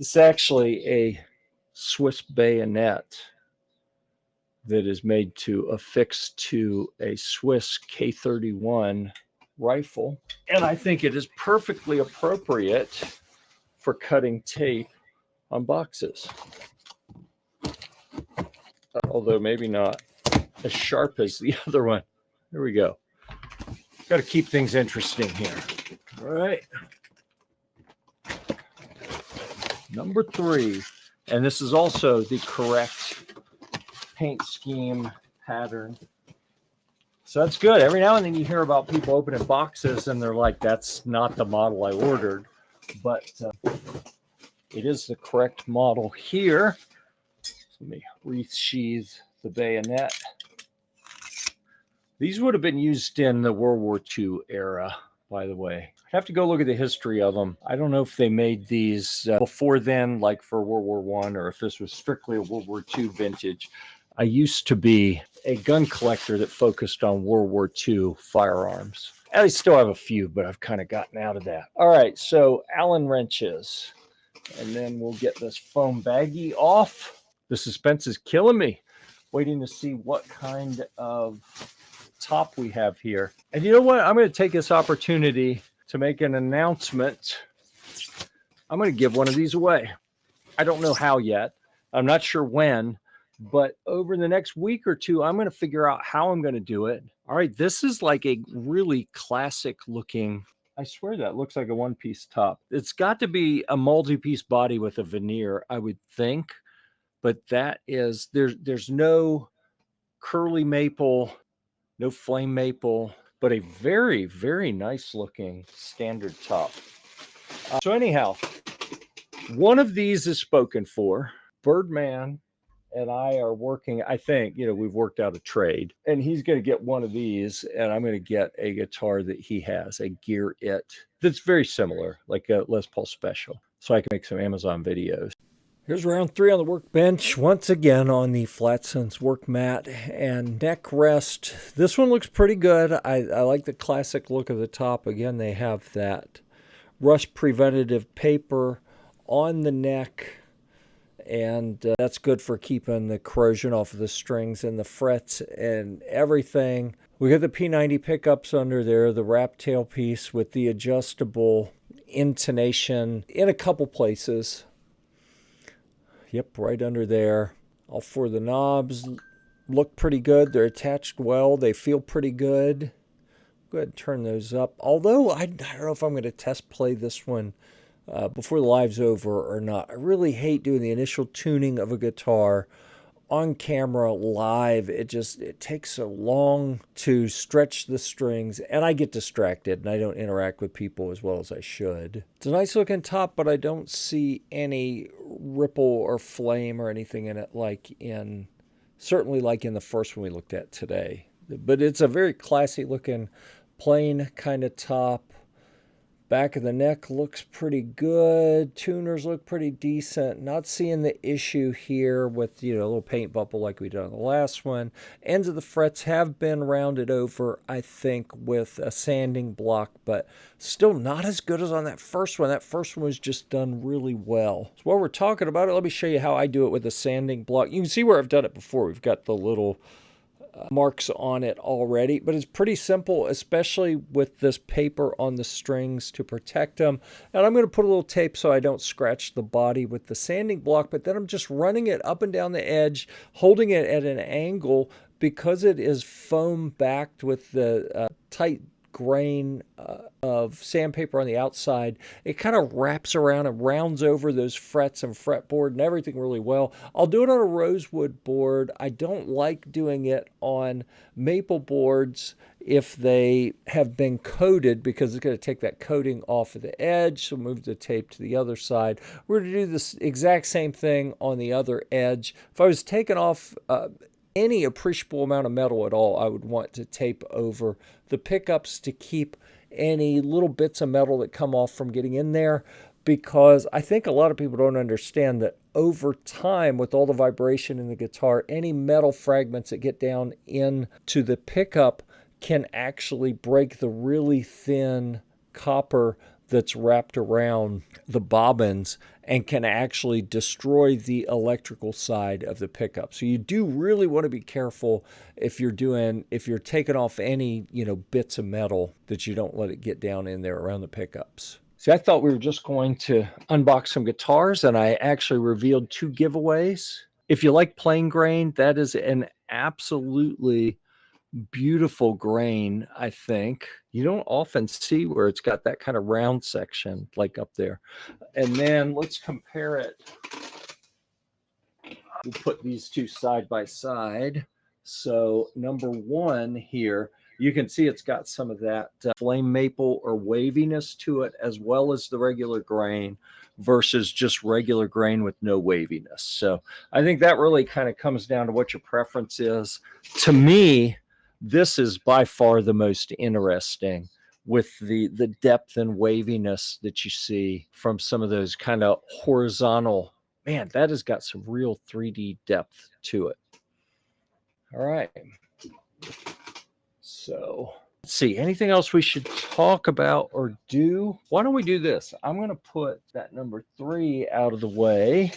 It's actually a Swiss bayonet that is made to affix to a Swiss K31 rifle. And I think it is perfectly appropriate for cutting tape on boxes. Although maybe not as sharp as the other one. There we go. Got to keep things interesting here. All right. Number 3. And this is also the correct paint scheme pattern. So that's good. Every now and then you hear about people opening boxes and they're like, that's not the model I ordered. But it is the correct model here. So let me resheath the bayonet. These would have been used in the World War II era, by the way. I have to go look at the history of them. I don't know if they made these before then, like for World War I, or if this was strictly a World War II vintage. I used to be a gun collector that focused on World War II firearms. I still have a few, but I've kind of gotten out of that. All right, so Allen wrenches. And then we'll get this foam baggie off. The suspense is killing me. Waiting to see what kind of top we have here. And you know what? I'm going to take this opportunity to make an announcement. I'm going to give one of these away. I don't know how yet. I'm not sure when, but over the next week or two, I'm going to figure out how I'm going to do it. All right, this is like a really classic looking, I swear that looks like a one-piece top. It's got to be a multi-piece body with a veneer, I would think, but that is, there's no curly maple, no flame maple, but a very, very nice looking standard top. So anyhow, one of these is spoken for. Birdman and I are working, I think, we've worked out a trade, and he's going to get one of these, and I'm going to get a guitar that he has, a Gear It, that's very similar, like a Les Paul Special, so I can make some Amazon videos. Here's round 3 on the workbench, once again on the Flatsense work mat and neck rest. This one looks pretty good. I like the classic look of the top. Again, they have that rust preventative paper on the neck, and that's good for keeping the corrosion off of the strings and the frets and everything. We got the P90 pickups under there, the wrap tailpiece with the adjustable intonation in a couple places. Yep, right under there. All 4 of the knobs look pretty good. They're attached well. They feel pretty good. Go ahead and turn those up. Although, I don't know if I'm going to test play this one before the live's over or not. I really hate doing the initial tuning of a guitar on camera live. It takes so long to stretch the strings, and I get distracted and I don't interact with people as well as I should. It's a nice looking top, but I don't see any ripple or flame or anything in it certainly like in the first one we looked at today. But it's a very classy looking plain kind of top. Back of the neck looks pretty good. Tuners look pretty decent. Not seeing the issue here with, a little paint bubble like we did on the last one. Ends of the frets have been rounded over, I think, with a sanding block, but still not as good as on that first one. That first one was just done really well. So while we're talking about it, let me show you how I do it with a sanding block. You can see where I've done it before. We've got the little marks on it already, but it's pretty simple, especially with this paper on the strings to protect them. And I'm going to put a little tape so I don't scratch the body with the sanding block, but then I'm just running it up and down the edge, holding it at an angle because it is foam backed with the tight grain of sandpaper on the outside. It kind of wraps around and rounds over those frets and fretboard and everything really well. I'll do it on a rosewood board. I don't like doing it on maple boards if they have been coated because it's going to take that coating off of the edge. So move the tape to the other side. We're going to do this exact same thing on the other edge. If I was taking off any appreciable amount of metal at all, I would want to tape over the pickups to keep any little bits of metal that come off from getting in there, because I think a lot of people don't understand that over time, with all the vibration in the guitar, any metal fragments that get down into the pickup can actually break the really thin copper that's wrapped around the bobbins and can actually destroy the electrical side of the pickup. So you do really want to be careful if you're taking off any, bits of metal, that you don't let it get down in there around the pickups. See, I thought we were just going to unbox some guitars, and I actually revealed 2 giveaways. If you like plain grain, that is an absolutely beautiful grain, I think. You don't often see where it's got that kind of round section like up there. And then let's compare it. We'll put these 2 side by side. So number 1 here, you can see it's got some of that flame maple or waviness to it, as well as the regular grain, versus just regular grain with no waviness. So I think that really kind of comes down to what your preference is. To me, this is by far the most interesting, with the depth and waviness that you see from some of those kind of horizontal. Man, that has got some real 3D depth to it. All right. So let's see, anything else we should talk about or do? Why don't we do this? I'm going to put that number 3 out of the way,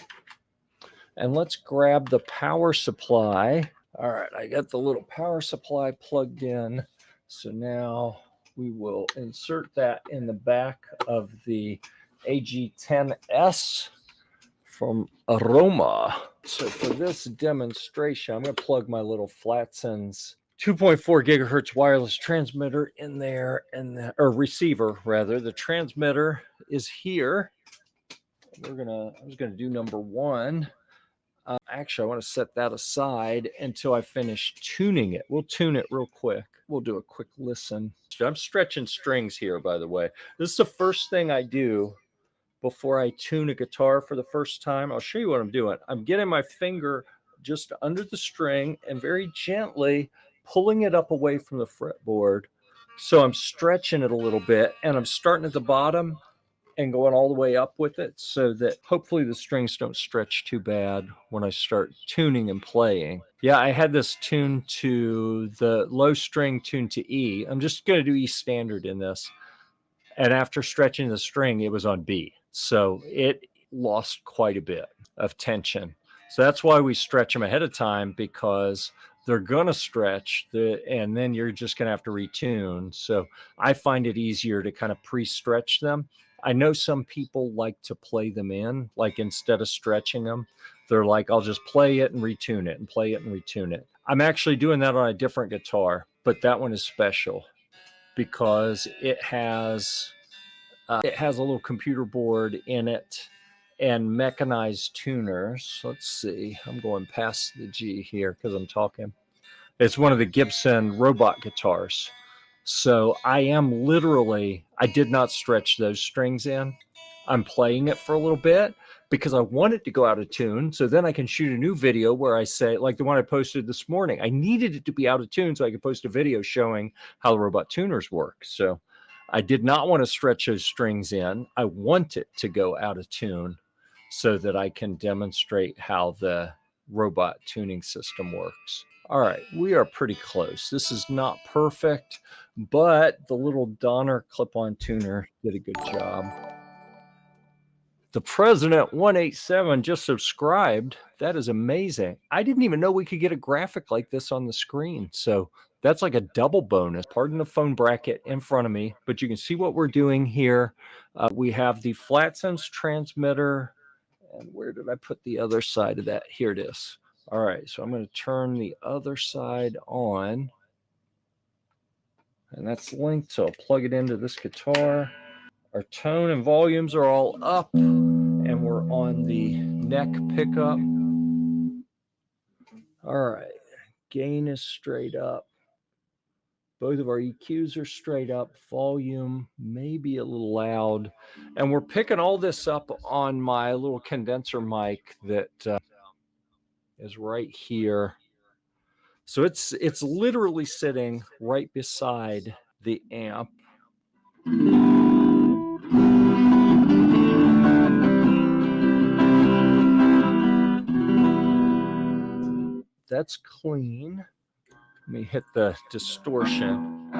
and let's grab the power supply. All right, I got the little power supply plugged in. So now we will insert that in the back of the AG10S from Aroma. So for this demonstration, I'm going to plug my little Flatsen's 2.4 gigahertz wireless transmitter in there, or receiver rather. The transmitter is here. I'm just gonna do number 1. Actually, I want to set that aside until I finish tuning it. We'll tune it real quick. We'll do a quick listen. I'm stretching strings here, by the way. This is the first thing I do before I tune a guitar for the first time. I'll show you what I'm doing. I'm getting my finger just under the string and very gently pulling it up away from the fretboard. So I'm stretching it a little bit, and I'm starting at the bottom and going all the way up with it, so that hopefully the strings don't stretch too bad when I start tuning and playing. Yeah, I had this tuned to the low string, tuned to E. I'm just going to do E standard in this. And after stretching the string, it was on B. So it lost quite a bit of tension. So that's why we stretch them ahead of time, because they're going to stretch, and then you're just going to have to retune. So I find it easier to kind of pre-stretch them. I know some people like to play them in, like instead of stretching them, they're like, I'll just play it and retune it and play it and retune it. I'm actually doing that on a different guitar, but that one is special because it has a little computer board in it and mechanized tuners. Let's see, I'm going past the G here because I'm talking. It's one of the Gibson robot guitars. So I did not stretch those strings in. I'm playing it for a little bit because I want it to go out of tune. So then I can shoot a new video where I say, like the one I posted this morning, I needed it to be out of tune so I could post a video showing how the robot tuners work. So I did not want to stretch those strings in. I want it to go out of tune so that I can demonstrate how the robot tuning system works. All right, we are pretty close. This is not perfect, but the little Donner clip-on tuner did a good job. The President 187 just subscribed. That is amazing. I didn't even know we could get a graphic like this on the screen. So that's like a double bonus. Pardon the phone bracket in front of me, but you can see what we're doing here. We have the Flatsense transmitter. And where did I put the other side of that? Here it is. All right, so I'm going to turn the other side on. And that's linked, so I'll plug it into this guitar. Our tone and volumes are all up, and we're on the neck pickup. All right, gain is straight up. Both of our EQs are straight up. Volume may be a little loud. And we're picking all this up on my little condenser mic that is right here. So it's literally sitting right beside the amp. That's clean. Let me hit the distortion.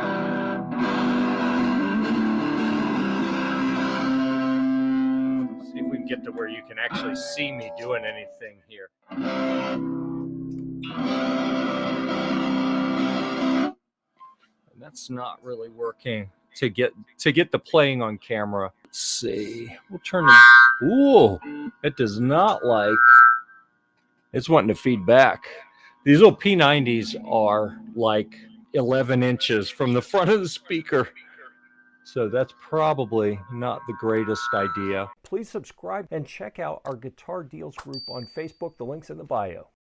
can get to where you can actually see me doing anything here. And that's not really working to get the playing on camera. Let's see. We'll turn it. Ooh, it does not like. It's wanting to feed back. These little P90s are like 11 inches from the front of the speaker. So that's probably not the greatest idea. Please subscribe and check out our Guitar Deals group on Facebook. The link's in the bio.